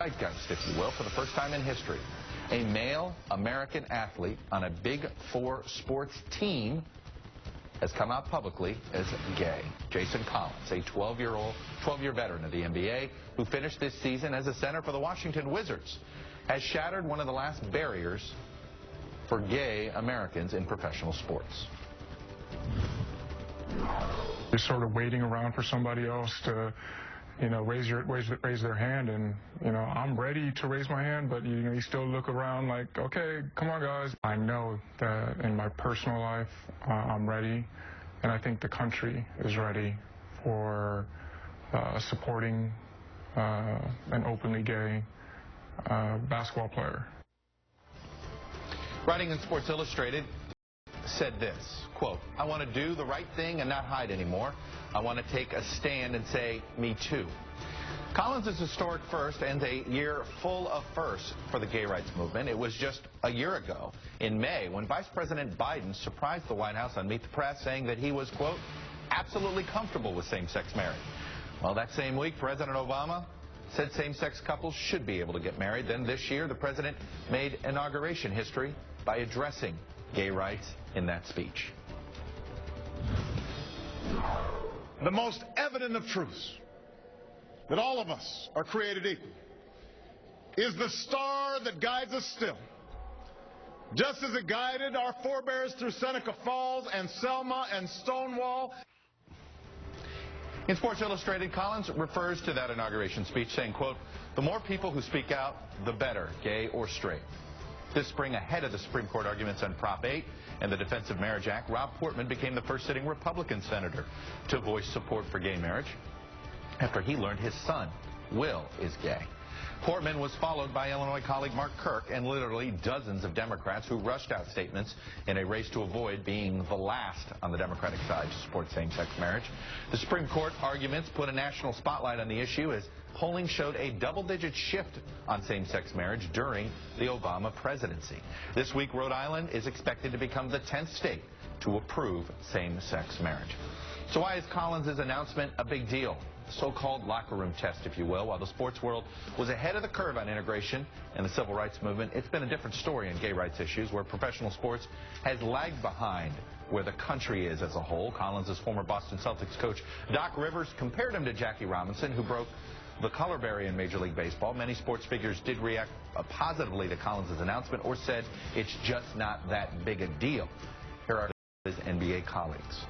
Zeitgeist, if you will, for the first time in history. A male American athlete on a Big Four sports team has come out publicly as gay. Jason Collins, a 12-year veteran of the NBA, who finished this season as a center for the Washington Wizards, has shattered one of the last barriers for gay Americans in professional sports. You're sort of waiting around for somebody else to, raise their hand, and I'm ready to raise my hand, but you still look around like, okay, come on, guys. I know that in my personal life, I'm ready, and I think the country is ready for supporting an openly gay basketball player. Writing in Sports Illustrated, said this, quote, "I want to do the right thing and not hide anymore. I want to take a stand and say, me too." Collins' historic first ends a year full of firsts for the gay rights movement. It was just a year ago, in May, when Vice President Biden surprised the White House on Meet the Press, saying that he was, quote, absolutely comfortable with same-sex marriage. Well, that same week, President Obama said same-sex couples should be able to get married. Then this year, the president made inauguration history by addressing gay rights in that speech. The most evident of truths, that all of us are created equal, is the star that guides us still, just as it guided our forebears through Seneca Falls and Selma and Stonewall. In Sports Illustrated, Collins refers to that inauguration speech saying, quote, "The more people who speak out, the better, gay or straight." This spring, ahead of the Supreme Court arguments on Prop 8 and the Defense of Marriage Act, Rob Portman became the first sitting Republican senator to voice support for gay marriage after he learned his son, Will, is gay. Portman was followed by Illinois colleague Mark Kirk and literally dozens of Democrats who rushed out statements in a race to avoid being the last on the Democratic side to support same-sex marriage. The Supreme Court arguments put a national spotlight on the issue as polling showed a double-digit shift on same-sex marriage during the Obama presidency. This week, Rhode Island is expected to become the 10th state to approve same-sex marriage. So why is Collins' announcement a big deal? So-called locker room test, if you will. While the sports world was ahead of the curve on integration and the civil rights movement, it's been a different story in gay rights issues, where professional sports has lagged behind where the country is as a whole. Collins' former Boston Celtics coach Doc Rivers compared him to Jackie Robinson, who broke the color barrier in Major League Baseball. Many sports figures did react positively to Collins' announcement or said it's just not that big a deal. Here are his NBA colleagues.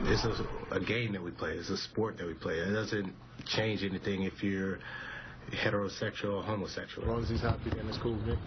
It's a game that we play. It's a sport that we play. It doesn't change anything if you're heterosexual or homosexual. As long as he's happy, then it's cool with me.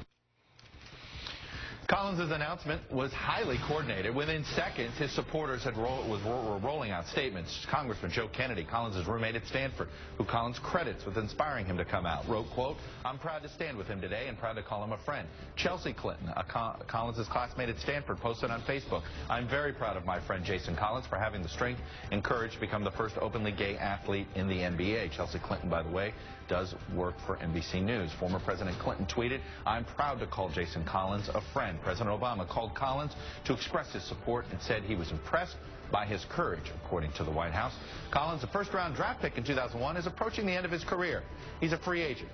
Collins' announcement was highly coordinated. Within seconds, his supporters were rolling out statements. Congressman Joe Kennedy, Collins' roommate at Stanford, who Collins credits with inspiring him to come out, wrote, quote, "I'm proud to stand with him today and proud to call him a friend." Chelsea Clinton, Collins' classmate at Stanford, posted on Facebook, "I'm very proud of my friend Jason Collins for having the strength and courage to become the first openly gay athlete in the NBA." Chelsea Clinton, by the way, does work for NBC News. Former President Clinton tweeted, "I'm proud to call Jason Collins a friend." President Obama called Collins to express his support and said he was impressed by his courage, according to the White House. Collins, a first-round draft pick in 2001, is approaching the end of his career. He's a free agent,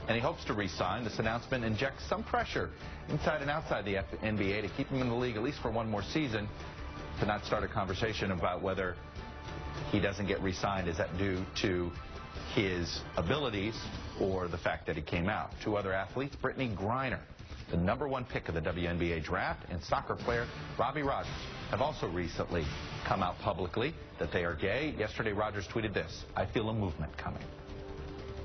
and he hopes to re-sign. This announcement injects some pressure inside and outside the NBA to keep him in the league at least for one more season, to not start a conversation about whether he doesn't get re-signed. Is that due to his abilities or the fact that he came out? Two other athletes, Brittany Griner, the #1 pick of the WNBA draft, and soccer player Robbie Rogers, have also recently come out publicly that they are gay. Yesterday, Rogers tweeted this, "I feel a movement coming."